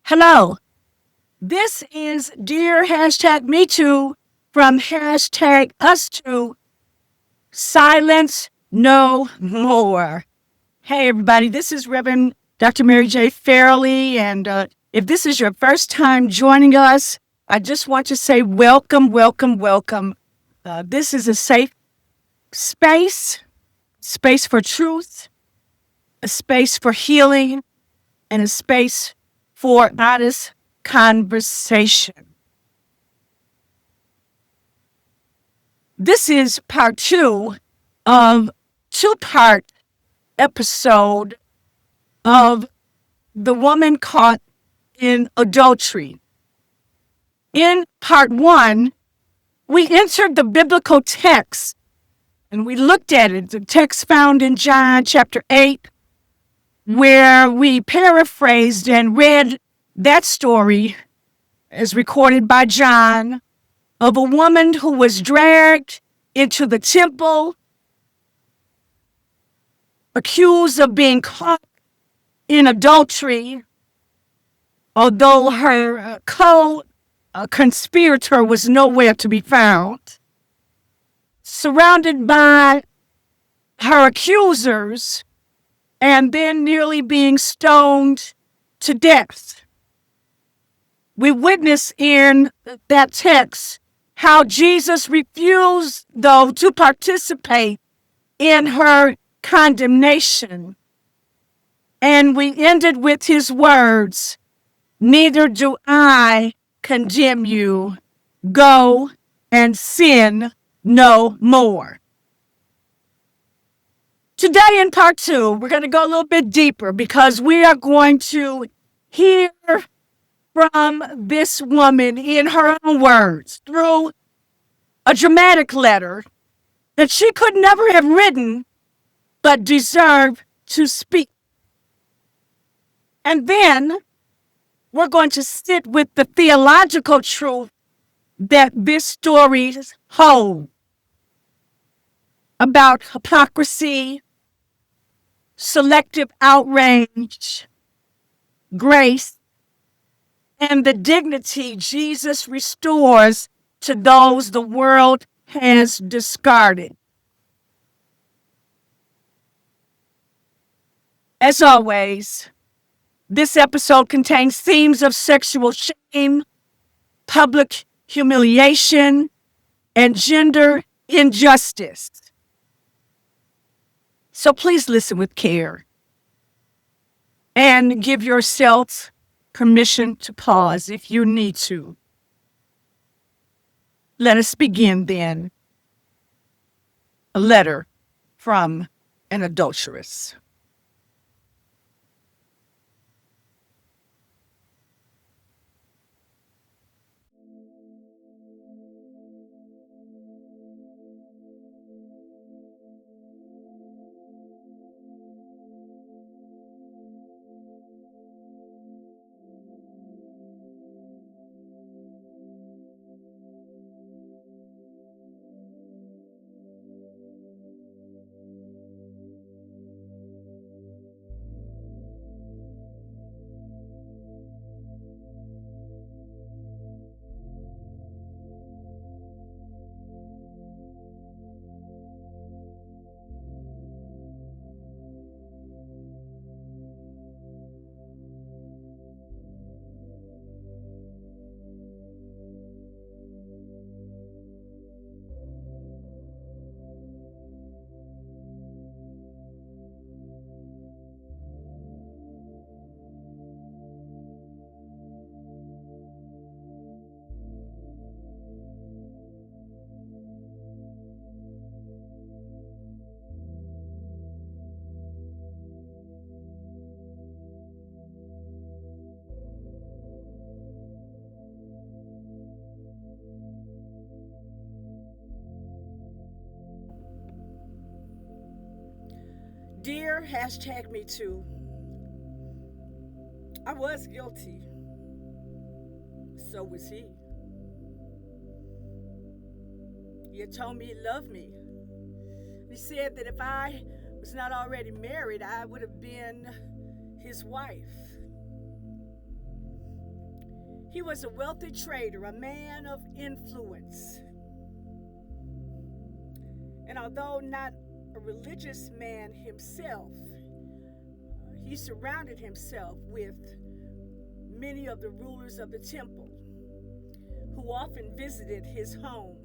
Hello, this is Dear Hashtag Me Too from Hashtag Us Too. Silence no more. Hey, everybody, this is Reverend Dr. Mary J. Fairley, and if this is your first time joining us, I just want to say welcome, welcome, welcome. This is a safe space for truth, a space for healing, and a space for honest conversation. This is part two of two-part episode of The Woman Caught in Adultery. In part one, we entered the biblical text and we looked at it, the text found in John chapter 8, where we paraphrased and read that story as recorded by John of a woman who was dragged into the temple, accused of being caught in adultery, although her co-conspirator was nowhere to be found, surrounded by her accusers, and then nearly being stoned to death. We witness in that text how Jesus refused, though, to participate in her condemnation. And we ended with his words, "Neither do I condemn you. Go and sin no more." Today in part two, we're going to go a little bit deeper because we are going to hear from this woman in her own words through a dramatic letter that she could never have written but deserved to speak. And then we're going to sit with the theological truth that this story holds about hypocrisy, selective outrage, grace, and the dignity Jesus restores to those the world has discarded. As always, this episode contains themes of sexual shame, public humiliation, and gender injustice. So please listen with care and give yourself permission to pause if you need to. Let us begin then. A letter from an adulteress. Dear hashtag me too. I was guilty. So was he. He had told me he loved me. He said that if I was not already married, I would have been his wife. He was a wealthy trader, a man of influence. And although not a religious man himself, he surrounded himself with many of the rulers of the temple who often visited his home.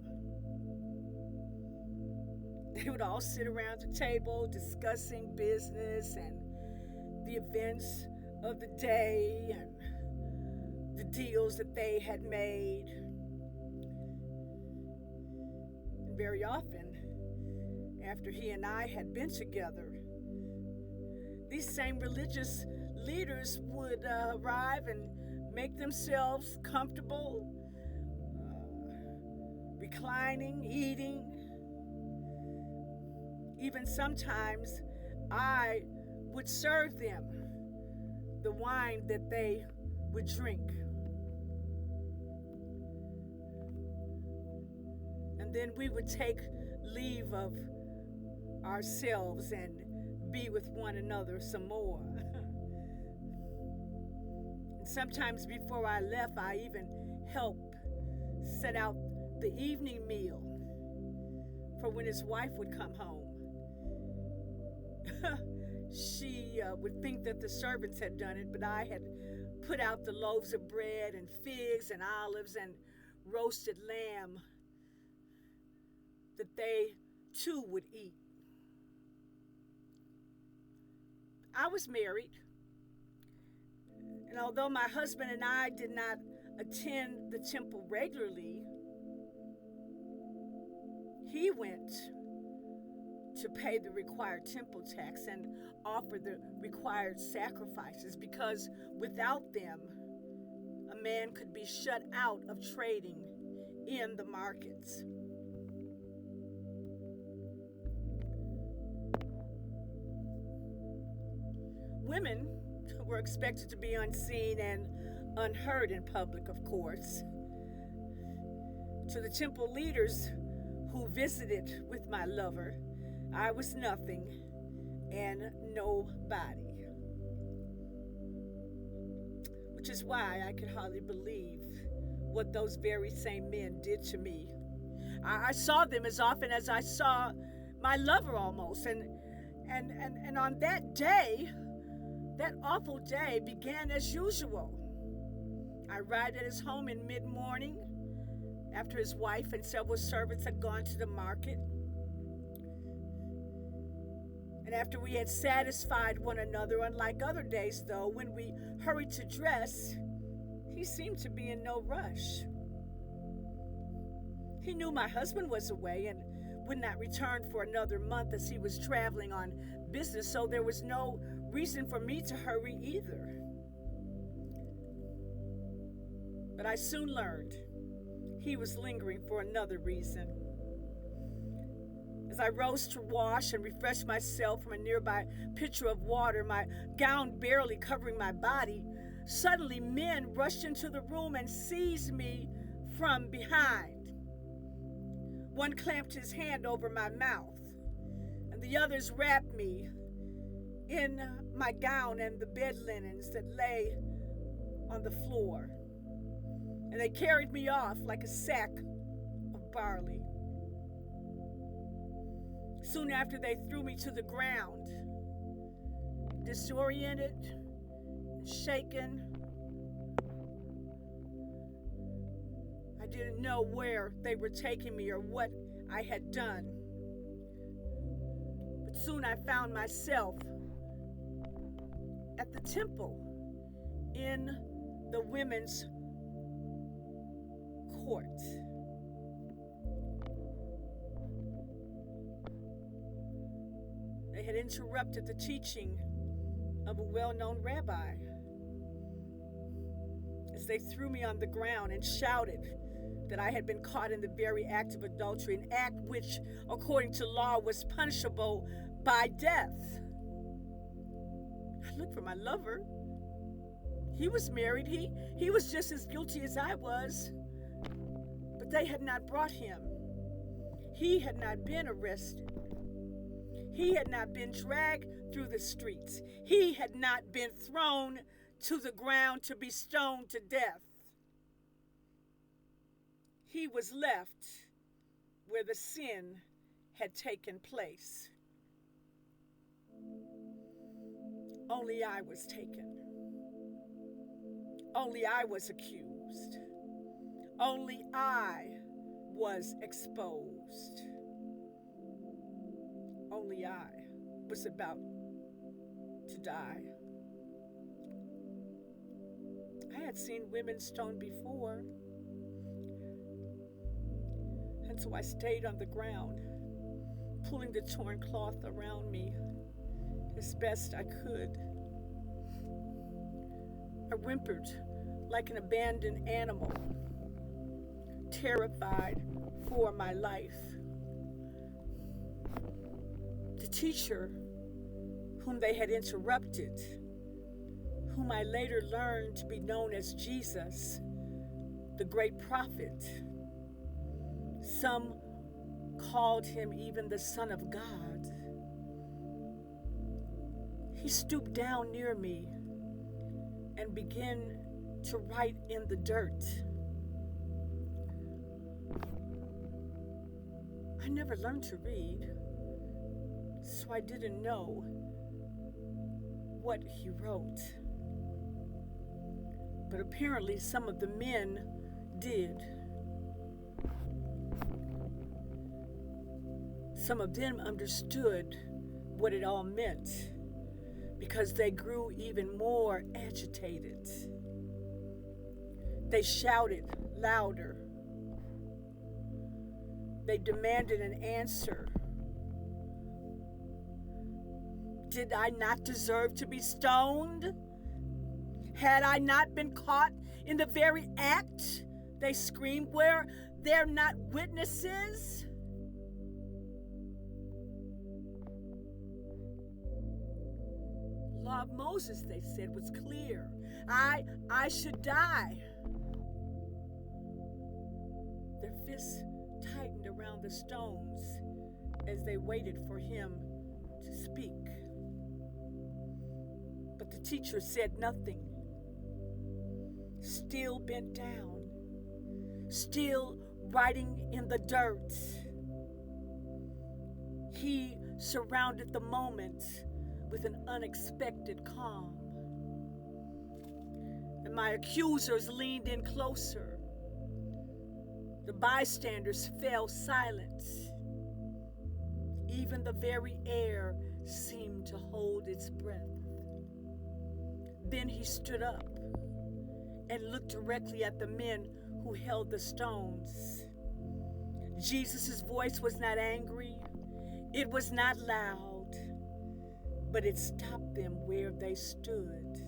They would all sit around the table discussing business and the events of the day and the deals that they had made. And very often, after he and I had been together, these same religious leaders would arrive and make themselves comfortable, reclining, eating. Even sometimes I would serve them the wine that they would drink. And then we would take leave of ourselves and be with one another some more. And sometimes before I left, I even helped set out the evening meal for when his wife would come home. She would think that the servants had done it, but I had put out the loaves of bread and figs and olives and roasted lamb that they too would eat. I was married, and although my husband and I did not attend the temple regularly, he went to pay the required temple tax and offer the required sacrifices, because without them, a man could be shut out of trading in the markets. Women were expected to be unseen and unheard in public, of course. To the temple leaders who visited with my lover, I was nothing and nobody. Which is why I could hardly believe what those very same men did to me. I saw them as often as I saw my lover almost. And on that day, that awful day began as usual. I arrived at his home in mid-morning after his wife and several servants had gone to the market. And after we had satisfied one another, unlike other days though, when we hurried to dress, he seemed to be in no rush. He knew my husband was away and would not return for another month as he was traveling on business, so there was no reason for me to hurry either. But I soon learned he was lingering for another reason. As I rose to wash and refresh myself from a nearby pitcher of water, my gown barely covering my body, suddenly men rushed into the room and seized me from behind. One clamped his hand over my mouth, and the others wrapped me in my gown and the bed linens that lay on the floor, and they carried me off like a sack of barley. Soon after, they threw me to the ground, disoriented, shaken. I didn't know where they were taking me or what I had done. But soon I found myself at the temple in the women's court. They had interrupted the teaching of a well-known rabbi as they threw me on the ground and shouted that I had been caught in the very act of adultery, an act which, according to law, was punishable by death. I looked for my lover. He was married. He was just as guilty as I was. But they had not brought him. He had not been arrested. He had not been dragged through the streets. He had not been thrown to the ground to be stoned to death. he was left where the sin had taken place. Only I was taken. Only I was accused. Only I was exposed. Only I was about to die. I had seen women stoned before, and so I stayed on the ground, pulling the torn cloth around me as best I could. I whimpered like an abandoned animal, terrified for my life. The teacher whom they had interrupted, whom I later learned to be known as Jesus, the great prophet. Some called him even the Son of God. He stooped down near me and began to write in the dirt. I never learned to read, so I didn't know what he wrote. But apparently some of the men did. Some of them understood what it all meant, because they grew even more agitated. They shouted louder. They demanded an answer. Did I not deserve to be stoned? Had I not been caught in the very act? They screamed. Were there not witnesses? Law of Moses, they said, was clear. I should die. Their fists tightened around the stones as they waited for him to speak. But the teacher said nothing. Still bent down, still writing in the dirt. He surrounded the moment with an unexpected calm. And my accusers leaned in closer. The bystanders fell silent. Even the very air seemed to hold its breath. Then he stood up and looked directly at the men who held the stones. Jesus' voice was not angry. It was not loud, but it stopped them where they stood.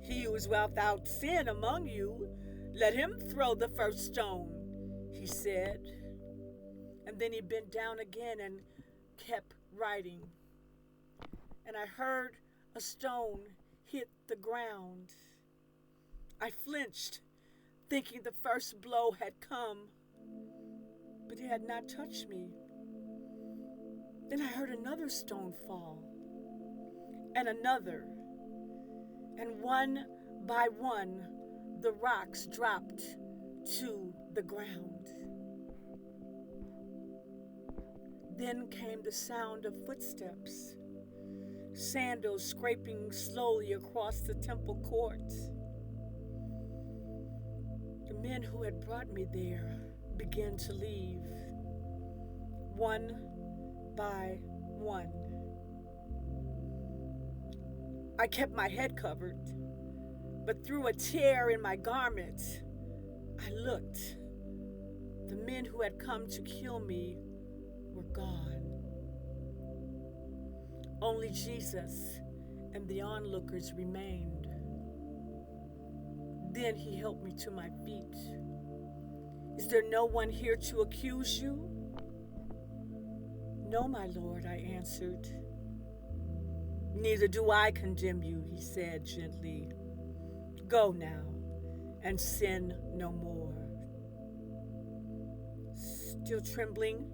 He who is without sin among you, let him throw the first stone, he said. And then he bent down again and kept writing. And I heard a stone hit the ground. I flinched, thinking the first blow had come, but it had not touched me. Then I heard another stone fall, and another, and one by one, the rocks dropped to the ground. Then came the sound of footsteps, sandals scraping slowly across the temple court. The men who had brought me there began to leave, one by one. I kept my head covered, but through a tear in my garment, I looked. The men who had come to kill me were gone. Only Jesus and the onlookers remained. Then he helped me to my feet. Is there no one here to accuse you? No, my Lord, I answered. Neither do I condemn you, he said gently. Go now and sin no more. Still trembling,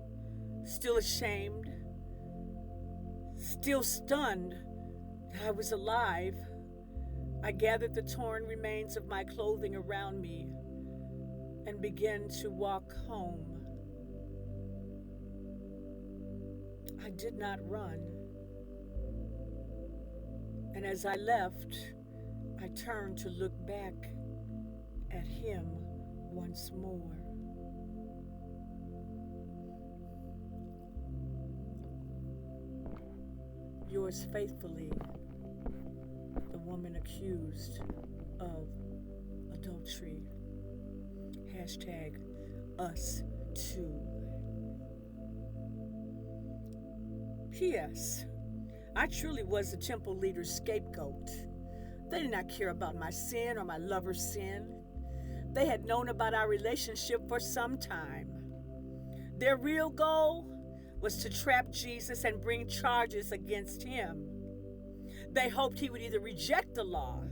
still ashamed, still stunned that I was alive, I gathered the torn remains of my clothing around me and began to walk home. I did not run. And as I left, I turned to look back at him once more. Yours faithfully, the woman accused of adultery. Hashtag us too. P.S. I truly was the temple leader's scapegoat. They did not care about my sin or my lover's sin. They had known about our relationship for some time. Their real goal was to trap Jesus and bring charges against him. They hoped he would either reject the law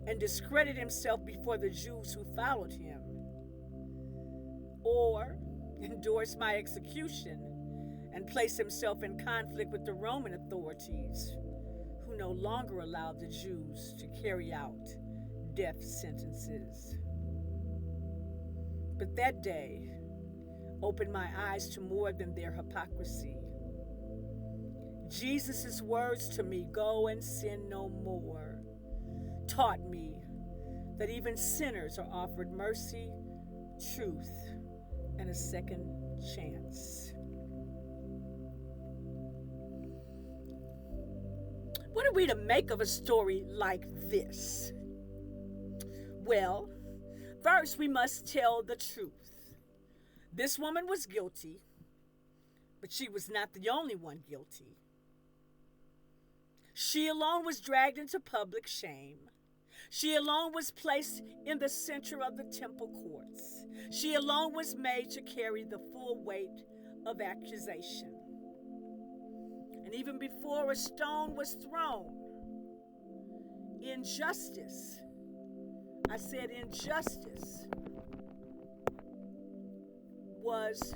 and discredit himself before the Jews who followed him, or endorse my execution and place himself in conflict with the Roman authorities, who no longer allowed the Jews to carry out death sentences. But that day opened my eyes to more than their hypocrisy. Jesus' words to me, "Go and sin no more," taught me that even sinners are offered mercy, truth, and a second chance. What are we to make of a story like this? Well, first we must tell the truth. This woman was guilty, but she was not the only one guilty. She alone was dragged into public shame. She alone was placed in the center of the temple courts. She alone was made to carry the full weight of accusation. And even before a stone was thrown, injustice, I said injustice, was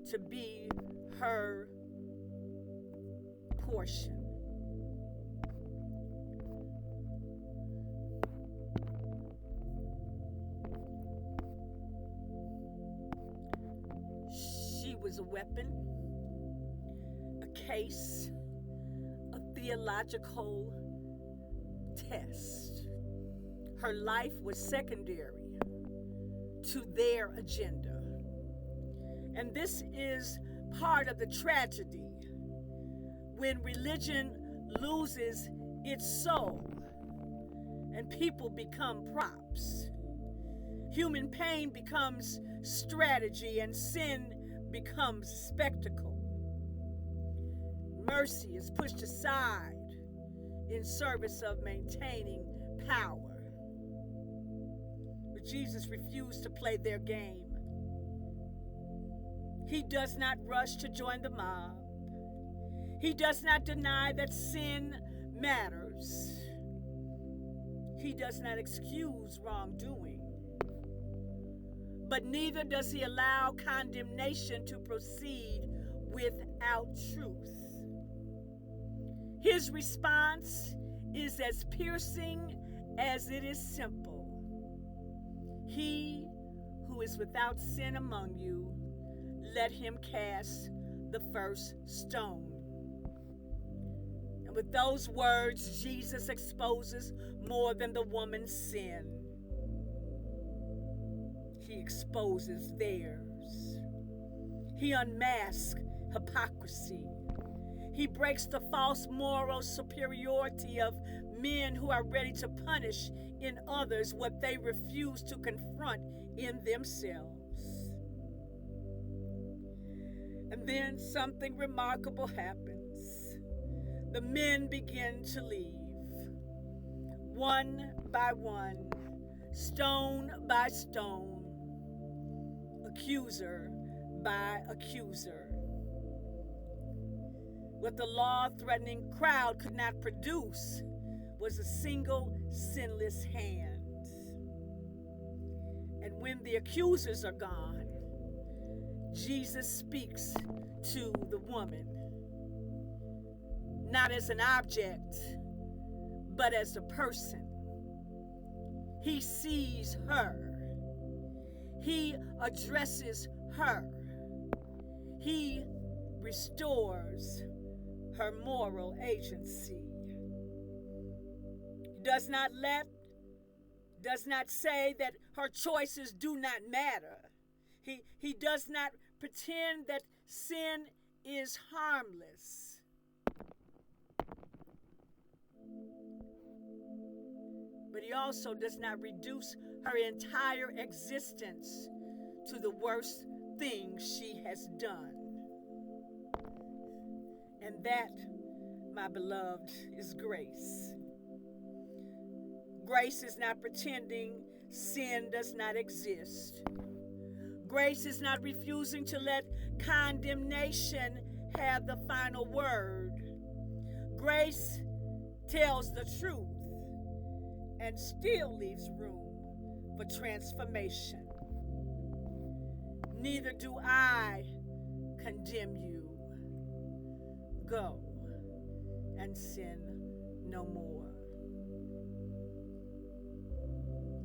to be her portion. She was a weapon, a case, a theological test. Her life was secondary to their agenda. And this is part of the tragedy when religion loses its soul and people become props. Human pain becomes strategy and sin becomes spectacle. Mercy is pushed aside in service of maintaining power. But Jesus refused to play their game. He does not rush to join the mob. He does not deny that sin matters. He does not excuse wrongdoing. But neither does he allow condemnation to proceed without truth. His response is as piercing as it is simple. He who is without sin among you, let him cast the first stone. And with those words, Jesus exposes more than the woman's sin. He exposes theirs. He unmasks hypocrisy. He breaks the false moral superiority of men who are ready to punish in others what they refuse to confront in themselves. And then something remarkable happens. The men begin to leave, one by one, stone by stone, accuser by accuser. What the law-threatening crowd could not produce was a single sinless hand. And when the accusers are gone, Jesus speaks to the woman, not as an object, but as a person. He sees her. He addresses her. He restores her moral agency. He does not say that her choices do not matter. He does not pretend that sin is harmless. But he also does not reduce her entire existence to the worst thing she has done. And that, my beloved, is grace. Grace is not pretending sin does not exist. Grace is not refusing to let condemnation have the final word. Grace tells the truth and still leaves room for transformation. Neither do I condemn you. Go and sin no more.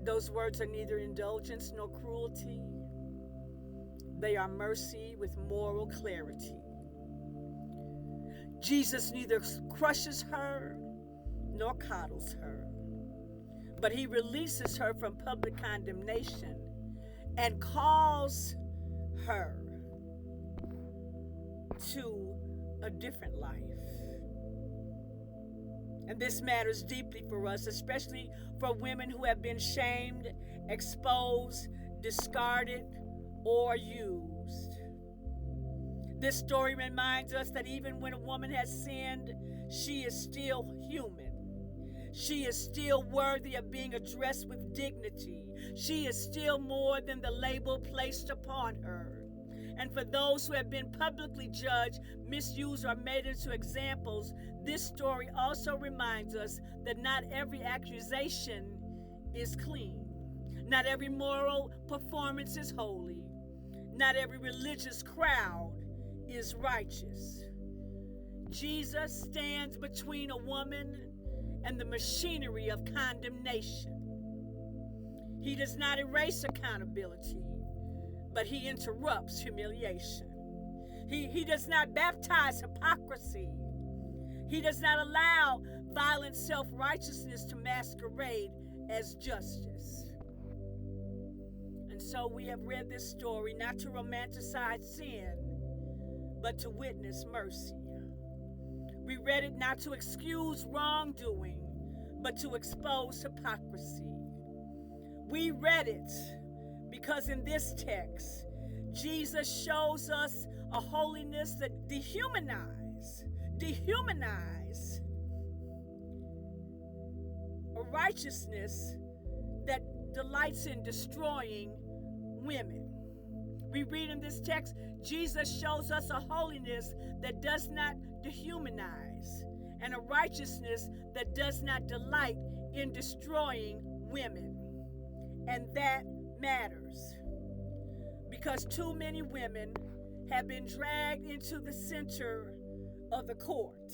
Those words are neither indulgence nor cruelty. They are mercy with moral clarity. Jesus neither crushes her nor coddles her, but he releases her from public condemnation and calls her to a different life. And this matters deeply for us, especially for women who have been shamed, exposed, discarded, or used. This story reminds us that even when a woman has sinned, she is still human. She is still worthy of being addressed with dignity. She is still more than the label placed upon her. And for those who have been publicly judged, misused, or made into examples, this story also reminds us that not every accusation is clean. Not every moral performance is holy. Not every religious crowd is righteous. Jesus stands between a woman and the machinery of condemnation. He does not erase accountability, but he interrupts humiliation. He does not baptize hypocrisy. He does not allow violent self-righteousness to masquerade as justice. And so we have read this story not to romanticize sin, but to witness mercy. We read it not to excuse wrongdoing, but to expose hypocrisy. We read it because in this text, Jesus shows us a holiness that dehumanizes, a righteousness that delights in destroying women. We read in this text, Jesus shows us a holiness that does not dehumanize and a righteousness that does not delight in destroying women. And that matters because too many women have been dragged into the center of the court,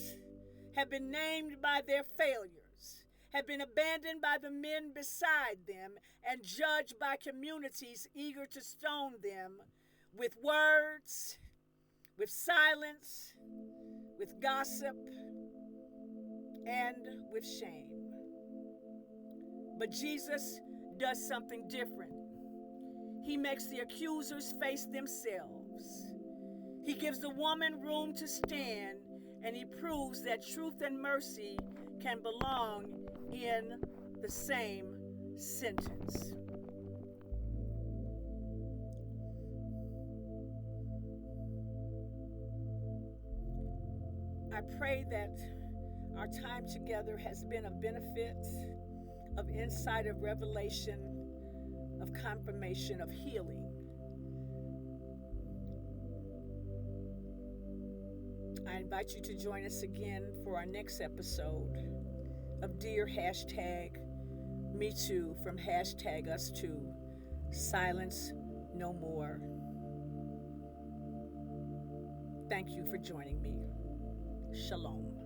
have been named by their failures, have been abandoned by the men beside them, and judged by communities eager to stone them with words, with silence, with gossip, and with shame. But Jesus does something different. He makes the accusers face themselves. He gives the woman room to stand, and he proves that truth and mercy can belong in the same sentence. I pray that our time together has been of benefit, of insight, of revelation, of confirmation, of healing. I invite you to join us again for our next episode of Dear #MeToo from #US2. Silence no more. Thank you for joining me. Shalom.